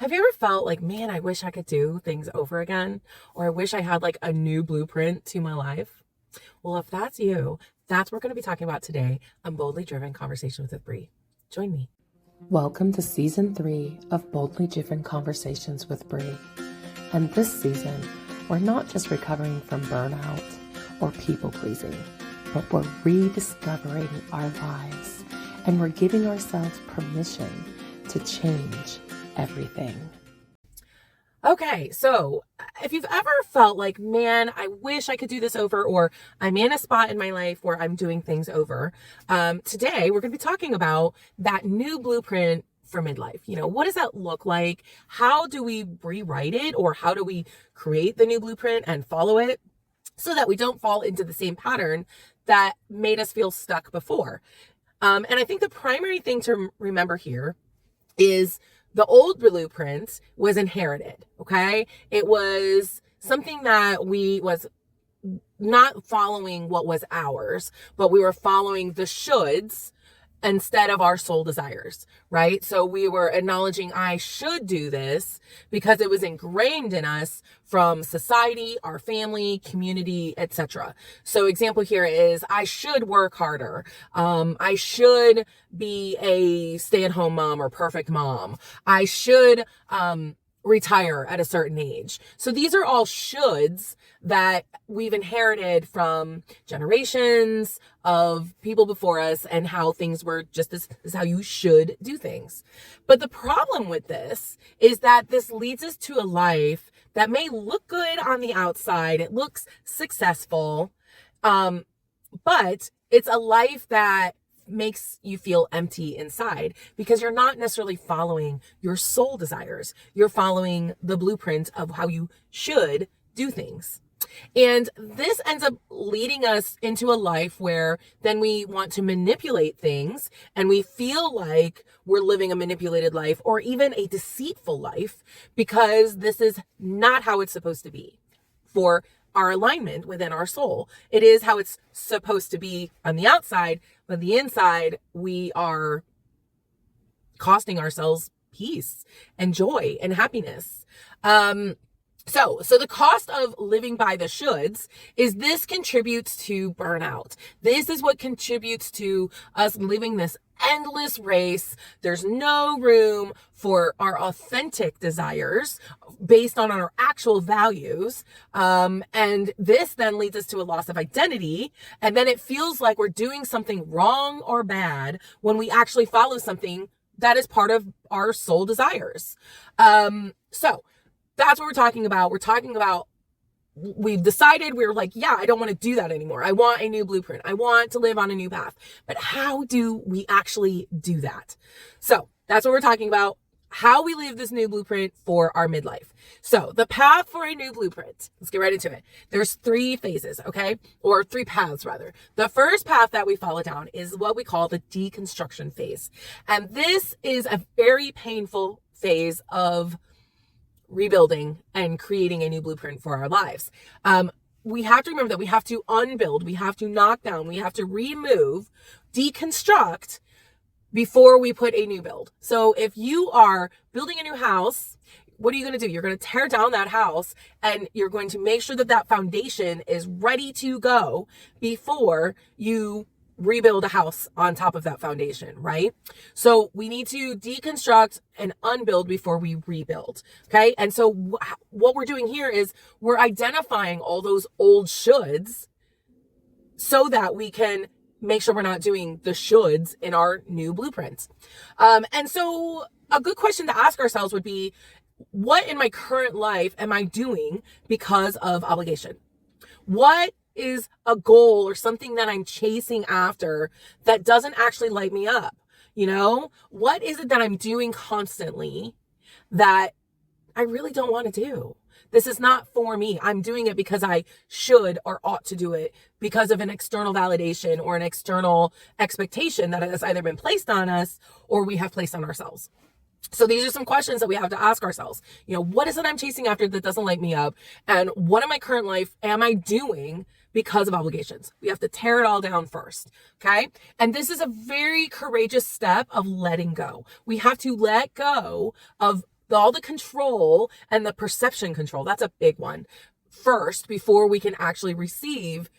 Have you ever felt like, man, I wish I could do things over again? Or I wish I had like a new blueprint to my life? Well, if that's you, that's what we're going to be talking about today on Boldly Driven Conversations with Bree. Join me. Welcome to Season 3 of Boldly Driven Conversations with Bree. And this season, we're not just recovering from burnout or people pleasing, but we're rediscovering our lives and we're giving ourselves permission to change everything. Okay, so if you've ever felt like, man, I wish I could do this over, or I'm in a spot in my life where I'm doing things over, today we're going to be talking about that new blueprint for midlife. What does that look like? How do we rewrite it, or how do we create the new blueprint and follow it so that we don't fall into the same pattern that made us feel stuck before? And I think the primary thing to remember here is the old blueprint was inherited, okay? It was something that we was not following what was ours, but we were following the shoulds instead of our soul desires, right? So we were acknowledging I should do this because it was ingrained in us from society, our family, community, etc. So example here is I should work harder. I should be a stay-at-home mom or perfect mom. I should retire at a certain age. So these are all shoulds that we've inherited from generations of people before us and how things were just this is how you should do things. But the problem with this is that this leads us to a life that may look good on the outside. It looks successful, but it's a life that makes you feel empty inside because you're not necessarily following your soul desires. You're following the blueprint of how you should do things. And this ends up leading us into a life where then we want to manipulate things and we feel like we're living a manipulated life or even a deceitful life because this is not how it's supposed to be for our alignment within our soul. It is how it's supposed to be on the outside, but the inside, we are costing ourselves peace and joy and happiness. So the cost of living by the shoulds is this contributes to burnout. This is what contributes to us living this endless race. There's no room for our authentic desires based on our actual values. And this then leads us to a loss of identity. And then it feels like we're doing something wrong or bad when we actually follow something that is part of our soul desires. So that's what we're talking about. We're talking about we've decided we're like, yeah, I don't want to do that anymore. I want a new blueprint. I want to live on a new path. But how do we actually do that? So that's what we're talking about. How we live this new blueprint for our midlife. So the path for a new blueprint, let's get right into it. There's 3 phases, okay? Or 3 paths rather. The first path that we follow down is what we call the deconstruction phase. And this is a very painful phase of rebuilding and creating a new blueprint for our lives. We have to remember that we have to unbuild, we have to knock down, we have to remove, deconstruct before we put a new build. So if you are building a new house, what are you going to do? You're going to tear down that house and you're going to make sure that that foundation is ready to go before you rebuild a house on top of that foundation, right? So we need to deconstruct and unbuild before we rebuild, okay? And so what we're doing here is we're identifying all those old shoulds so that we can make sure we're not doing the shoulds in our new blueprints. And so a good question to ask ourselves would be, what in my current life am I doing because of obligation? What is a goal or something that I'm chasing after that doesn't actually light me up? What is it that I'm doing constantly that I really don't want to do? This is not for me. I'm doing it because I should or ought to do it because of an external validation or an external expectation that has either been placed on us or we have placed on ourselves. So these are some questions that we have to ask ourselves. What is it I'm chasing after that doesn't light me up? And what in my current life am I doing because of obligations? We have to tear it all down first, okay? And this is a very courageous step of letting go. We have to let go of all the control and the perception control. That's a big one first before we can actually receive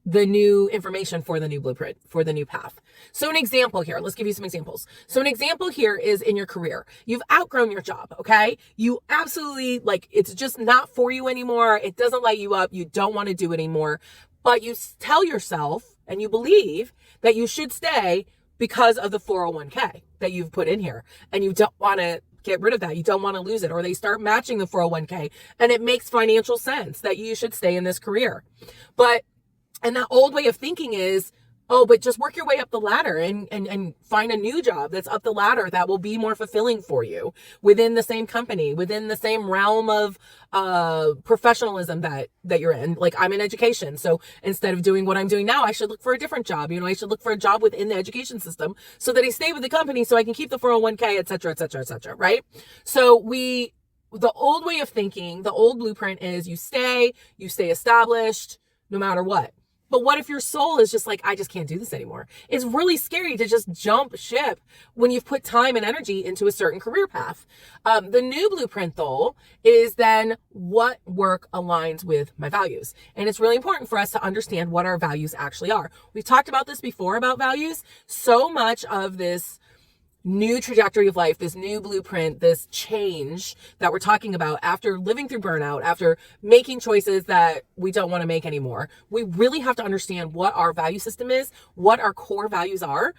the new information for the new blueprint, for the new path. So an example here, let's give you some examples. So an example here is in your career. You've outgrown your job, okay? You absolutely, like, it's just not for you anymore. It doesn't light you up. You don't want to do it anymore. But you tell yourself and you believe that you should stay because of the 401k that you've put in here. And you don't want to get rid of that. You don't want to lose it. Or they start matching the 401k and it makes financial sense that you should stay in this career. And that old way of thinking is, oh, but just work your way up the ladder and find a new job that's up the ladder that will be more fulfilling for you within the same company, within the same realm of professionalism that you're in. Like, I'm in education. So instead of doing what I'm doing now, I should look for a different job. I should look for a job within the education system so that I stay with the company so I can keep the 401k, et cetera, et cetera, et cetera, right? So the old way of thinking, the old blueprint is you stay established no matter what. But what if your soul is just like, I just can't do this anymore? It's really scary to just jump ship when you've put time and energy into a certain career path. The new blueprint, though, is then what work aligns with my values. And it's really important for us to understand what our values actually are. We've talked about this before about values. So much of this new trajectory of life, this new blueprint, this change that we're talking about after living through burnout, after making choices that we don't want to make anymore, we really have to understand what our value system is, what our core values are,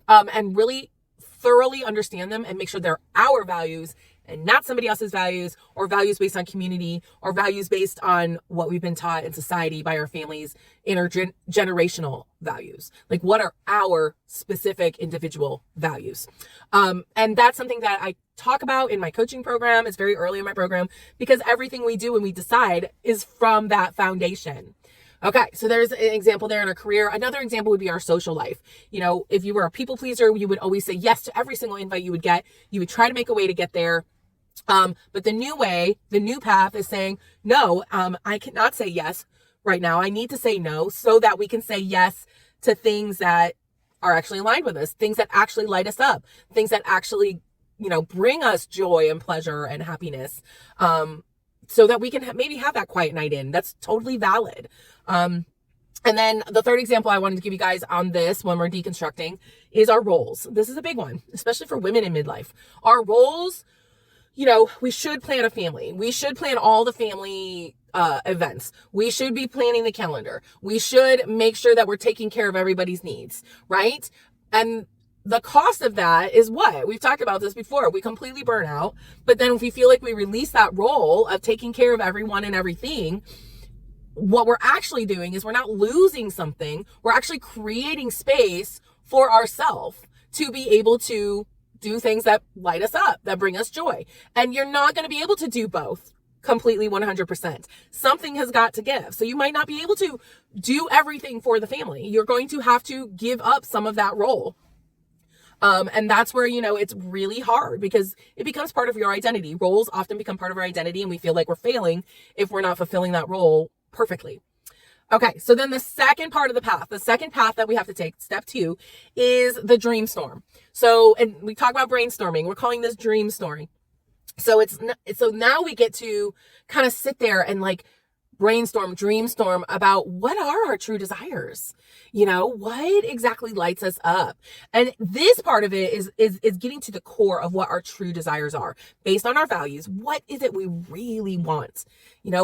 and really thoroughly understand them and make sure they're our values and not somebody else's values, or values based on community, or values based on what we've been taught in society by our families, intergenerational values. Like, what are our specific individual values? And that's something that I talk about in my coaching program. It's very early in my program because everything we do and we decide is from that foundation. Okay, so there's an example there in our career. Another example would be our social life. If you were a people pleaser, you would always say yes to every single invite you would get. You would try to make a way to get there. But the new way, the new path is saying, no, I cannot say yes right now. I need to say no so that we can say yes to things that are actually aligned with us, things that actually light us up, things that actually, bring us joy and pleasure and happiness. So that we can maybe have that quiet night in. That's totally valid. And then the third example I wanted to give you guys on this when we're deconstructing is our roles. This is a big one, especially for women in midlife. Our roles, we should plan a family. We should plan all the family events. We should be planning the calendar. We should make sure that we're taking care of everybody's needs, right? And the cost of that is what? We've talked about this before. We completely burn out. But then if we feel like we release that role of taking care of everyone and everything, what we're actually doing is we're not losing something. We're actually creating space for ourselves to be able to do things that light us up, that bring us joy. And you're not going to be able to do both completely 100%. Something has got to give. So you might not be able to do everything for the family. You're going to have to give up some of that role. And that's where, it's really hard because it becomes part of your identity. Roles often become part of our identity and we feel like we're failing if we're not fulfilling that role perfectly. Okay. So then the second part of the path that we have to take, step 2, is the dreamstorm. So, and we talk about brainstorming. We're calling this dreamstorming. So so now we get to kind of sit there and dreamstorm about what are our true desires? What exactly lights us up? And this part of it is getting to the core of what our true desires are based on our values. What is it we really want?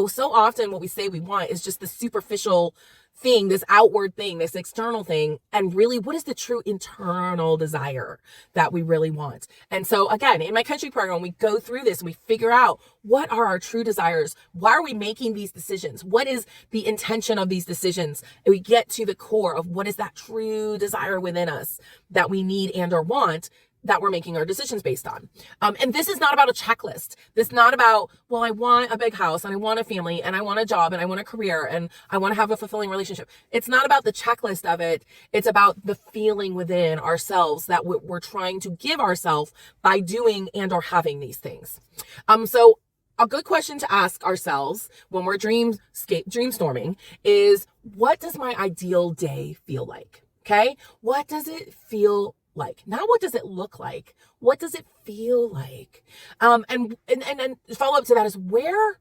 So often what we say we want is just the superficial thing, this outward thing, this external thing. And really, what is the true internal desire that we really want? And so again, in my coaching program, we go through this and we figure out what are our true desires? Why are we making these decisions? What is the intention of these decisions? And we get to the core of what is that true desire within us that we need and or want, that we're making our decisions based on. And this is not about a checklist. This is not about, well, I want a big house and I want a family and I want a job and I want a career and I want to have a fulfilling relationship. It's not about the checklist of it. It's about the feeling within ourselves that we're trying to give ourselves by doing and or having these things. So a good question to ask ourselves when we're dreamstorming is, what does my ideal day feel like? Okay. What does it feel like? Now, what does it look like? What does it feel like? And follow up to that is where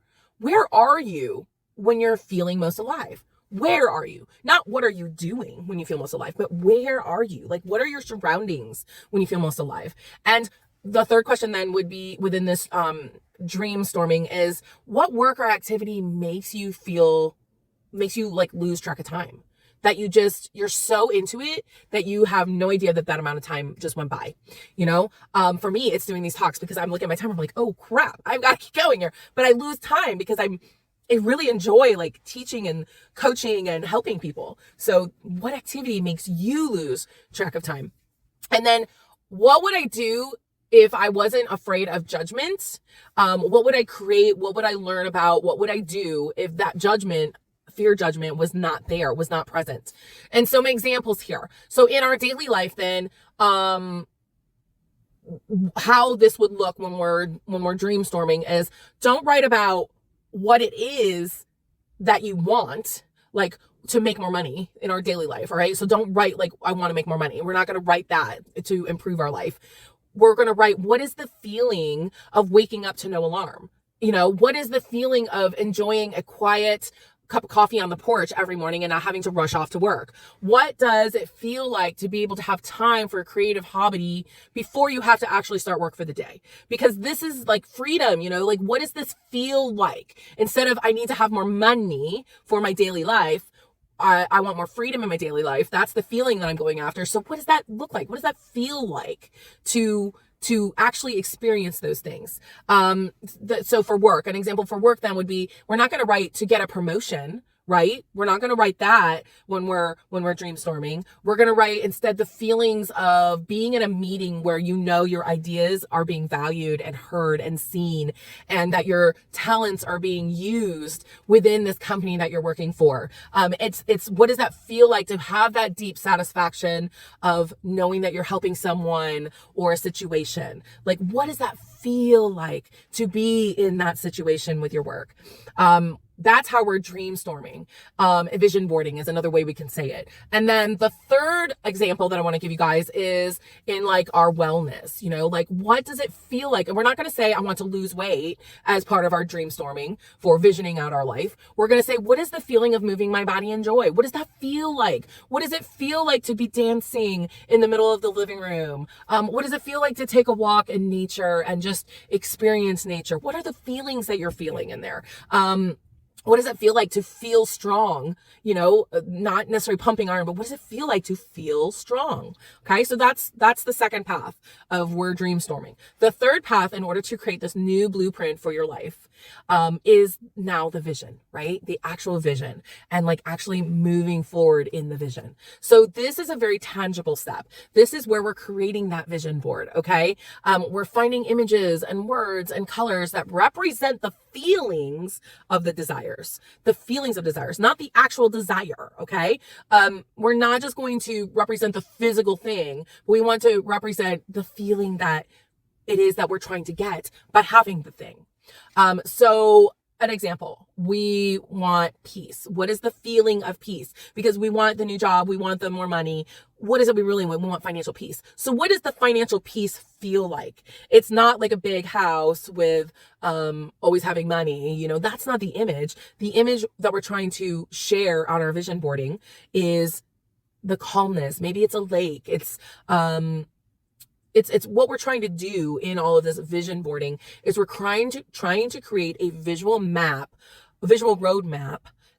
are you when you're feeling most alive? Where are you? Not what are you doing when you feel most alive, but where are you? Like, what are your surroundings when you feel most alive? And the third question then would be within this dream storming is, what work or activity makes you like lose track of time? That you're so into it that you have no idea that amount of time just went by. For me, it's doing these talks because I'm looking at my timer. I'm like, oh crap, I've got to keep going here. But I lose time because I really enjoy like teaching and coaching and helping people. So what activity makes you lose track of time? And then what would I do if I wasn't afraid of judgment? What would I create? What would I learn about? What would I do if that fear judgment was not there, was not present? And so my examples here. So in our daily life then, how this would look when we're dream storming is, don't write about what it is that you want, like to make more money in our daily life. All right. So don't write like, I want to make more money. We're not going to write that to improve our life. We're going to write, what is the feeling of waking up to no alarm? What is the feeling of enjoying a quiet cup of coffee on the porch every morning and not having to rush off to work? What does it feel like to be able to have time for a creative hobby before you have to actually start work for the day? Because this is like freedom, like what does this feel like? Instead of, I need to have more money for my daily life, I want more freedom in my daily life. That's the feeling that I'm going after. So what does that look like? What does that feel like to actually experience those things? So for work, an example for work then would be, we're not going to write to get a promotion, right? We're not going to write that when we're dream storming. We're going to write instead the feelings of being in a meeting where your ideas are being valued and heard and seen, and that your talents are being used within this company that you're working for. It's what does that feel like to have that deep satisfaction of knowing that you're helping someone or a situation? Like, what does that feel like to be in that situation with your work? That's how we're dream storming. Vision boarding is another way we can say it. And then the third example that I want to give you guys is in like our wellness, like what does it feel like? And we're not going to say, I want to lose weight as part of our dream storming for visioning out our life. We're going to say, what is the feeling of moving my body in joy? What does that feel like? What does it feel like to be dancing in the middle of the living room? What does it feel like to take a walk in nature and just experience nature? What are the feelings that you're feeling in there? What does it feel like to feel strong? Not necessarily pumping iron, but what does it feel like to feel strong? Okay. So that's the second path of we're dream storming. The third path, in order to create this new blueprint for your life, is now the vision, right? The actual vision, and like actually moving forward in the vision. So this is a very tangible step. This is where we're creating that vision board. Okay. We're finding images and words and colors that represent the feelings of the desires, not the actual desire. Okay. We're not just going to represent the physical thing. We want to represent the feeling that it is that we're trying to get by having the thing. So an example, we want peace. What is the feeling of peace? Because we want the new job. We want the more money. What is it we really want? We want financial peace. So what does the financial peace feel like? It's not like a big house with, always having money. That's not the image. The image that we're trying to share on our vision boarding is the calmness. Maybe it's a lake. It's what we're trying to do in all of this vision boarding is we're trying to create a visual roadmap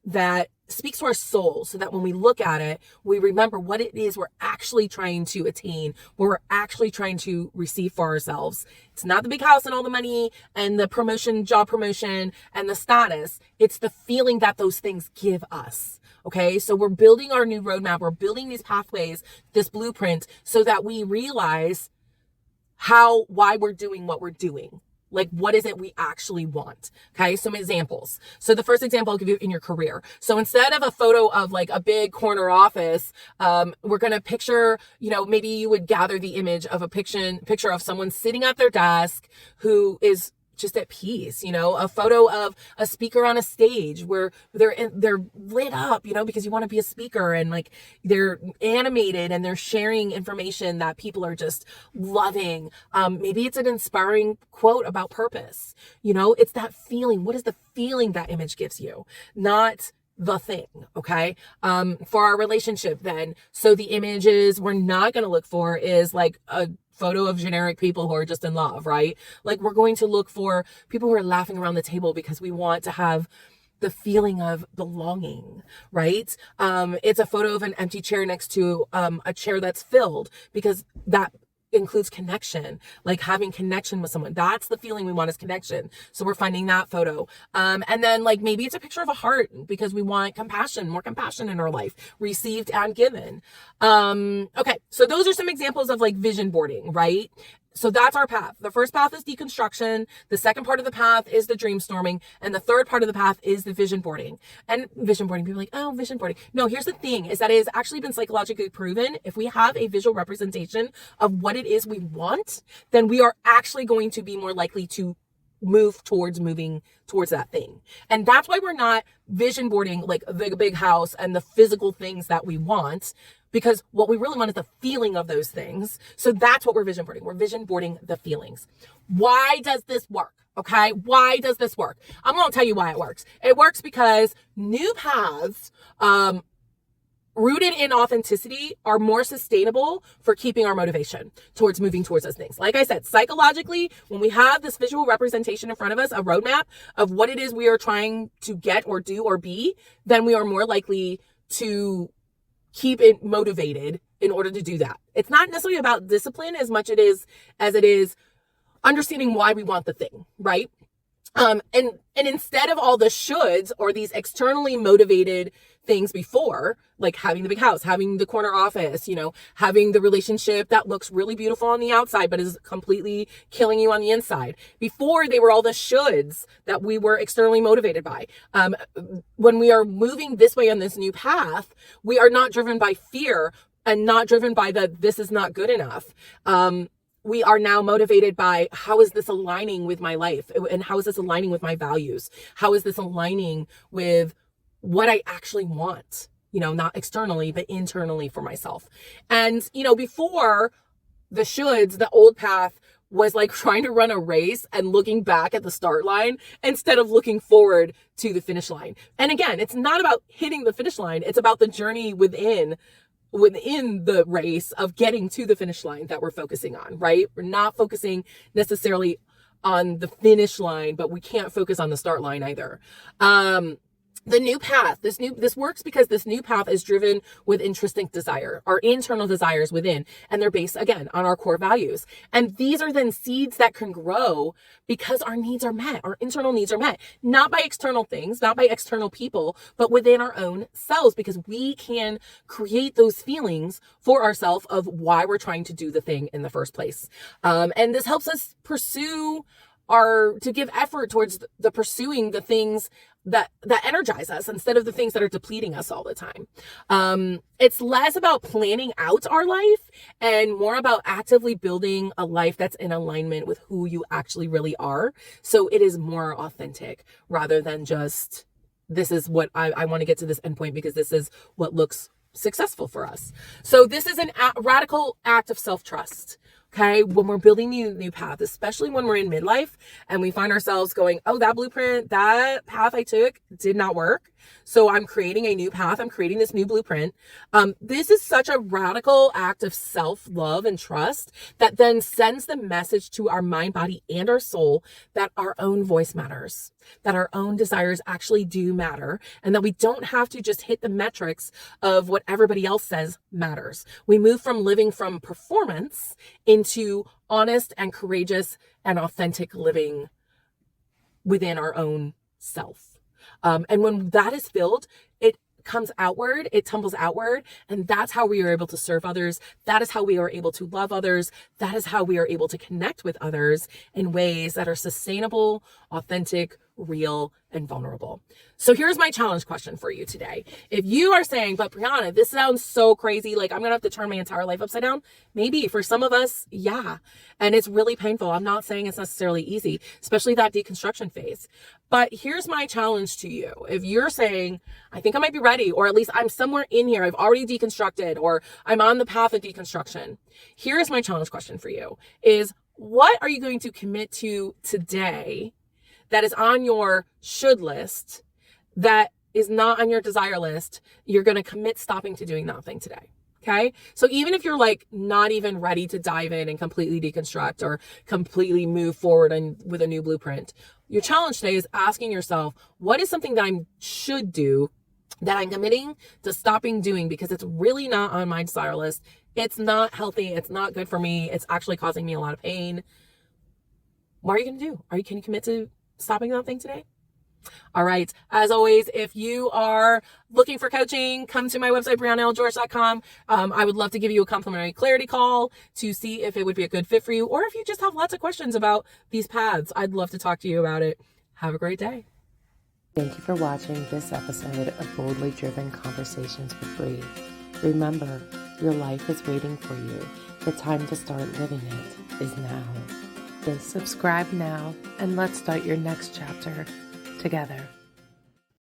that speaks to our soul, so that when we look at it, we remember what it is we're actually trying to attain, what we're actually trying to receive for ourselves. It's not the big house and all the money and the job promotion and the status. It's the feeling that those things give us. Okay. So we're building our new roadmap. We're building these pathways, this blueprint, so that we realize why we're doing what we're doing. Like, what is it we actually want? Okay. Some examples. So the first example I'll give you in your career. So instead of a photo of like a big corner office, we're going to picture, maybe you would gather the image of a picture of someone sitting at their desk who is just at peace, a photo of a speaker on a stage where they're lit up, because you want to be a speaker, and like they're animated and they're sharing information that people are just loving. Maybe it's an inspiring quote about purpose. It's that feeling. What is the feeling that image gives you? Not the thing. Okay. For our relationship then, so the images we're not going to look for is like a photo of generic people who are just in love, right? Like we're going to look for people who are laughing around the table because we want to have the feeling of belonging, right? It's a photo of an empty chair next to a chair that's filled, because that includes connection, like having connection with someone. That's the feeling we want, is connection. So we're finding that photo. And then like maybe it's a picture of a heart because we want compassion, more compassion in our life, received and given. Okay. So those are some examples of like vision boarding, right? So that's our path. The first path is deconstruction. The second part of the path is the dreamstorming. And the third part of the path is the vision boarding. And vision boarding, people are like, oh, vision boarding. No, here's the thing, is that it has actually been psychologically proven. If we have a visual representation of what it is we want, then we are actually going to be more likely to moving towards that thing. And that's why we're not vision boarding like the big house and the physical things that we want, because what we really want is the feeling of those things. So that's what we're vision boarding. We're vision boarding the feelings. Why does this work? Okay. Why does this work? I'm going to tell you why it works. It works because new paths, rooted in authenticity, are more sustainable for keeping our motivation towards moving towards those things. Like I said, psychologically, when we have this visual representation in front of us, a roadmap of what it is we are trying to get or do or be, then we are more likely to keep it motivated in order to do that. It's not necessarily about discipline as much as it is understanding why we want the thing, right? And instead of all the shoulds or these externally motivated things before, like having the big house, having the corner office, having the relationship that looks really beautiful on the outside, but is completely killing you on the inside. Before, they were all the shoulds that we were externally motivated by. When we are moving this way on this new path, we are not driven by fear and not driven by this is not good enough. We are now motivated by, how is this aligning with my life? And how is this aligning with my values? How is this aligning with what I actually want? Not externally, but internally for myself. And, before the shoulds, the old path was like trying to run a race and looking back at the start line instead of looking forward to the finish line. And again, it's not about hitting the finish line. It's about the journey within the race of getting to the finish line that we're focusing on, right? We're not focusing necessarily on the finish line, but we can't focus on the start line either. The new path, this works because this new path is driven with intrinsic desire, our internal desires within, and they're based again on our core values. And these are then seeds that can grow because our needs are met, our internal needs are met, not by external things, not by external people, but within our own selves, because we can create those feelings for ourselves of why we're trying to do the thing in the first place. And this helps us to give effort towards the pursuing the things that energize us instead of the things that are depleting us all the time. It's less about planning out our life and more about actively building a life that's in alignment with who you actually really are. So it is more authentic rather than just, this is what I want to get to this endpoint because this is what looks successful for us. So this is a radical act of self-trust. Okay, when we're building the new path, especially when we're in midlife and we find ourselves going, oh, that blueprint, that path I took did not work. So I'm creating a new path. I'm creating this new blueprint. This is such a radical act of self-love and trust that then sends the message to our mind, body, and our soul that our own voice matters, that our own desires actually do matter, and that we don't have to just hit the metrics of what everybody else says matters. We move from living from performance into honest and courageous and authentic living within our own self. And when that is filled, it comes outward, it tumbles outward, and that's how we are able to serve others. That is how we are able to love others. That is how we are able to connect with others in ways that are sustainable, authentic, real and vulnerable. So here's my challenge question for you today. If you are saying, but Brianna, this sounds so crazy, like I'm going to have to turn my entire life upside down. Maybe for some of us, yeah. And it's really painful. I'm not saying it's necessarily easy, especially that deconstruction phase. But here's my challenge to you. If you're saying, I think I might be ready, or at least I'm somewhere in here, I've already deconstructed, or I'm on the path of deconstruction. Here's my challenge question for you is, what are you going to commit to today that is on your should list, that is not on your desire list? You're going to commit stopping to doing that thing today. Okay. So even if you're like not even ready to dive in and completely deconstruct or completely move forward and with a new blueprint, your challenge today is asking yourself, what is something that I should do that I'm committing to stopping doing because it's really not on my desire list. It's not healthy. It's not good for me. It's actually causing me a lot of pain. What are you going to do? Can you commit to stopping that thing today? All right. As always, if you are looking for coaching, come to my website, BriannaLGeorge.com. I would love to give you a complimentary clarity call to see if it would be a good fit for you, or if you just have lots of questions about these paths. I'd love to talk to you about it. Have a great day. Thank you for watching this episode of Boldly Driven Conversations with Bree. Remember, your life is waiting for you. The time to start living it is now. So subscribe now, and let's start your next chapter together.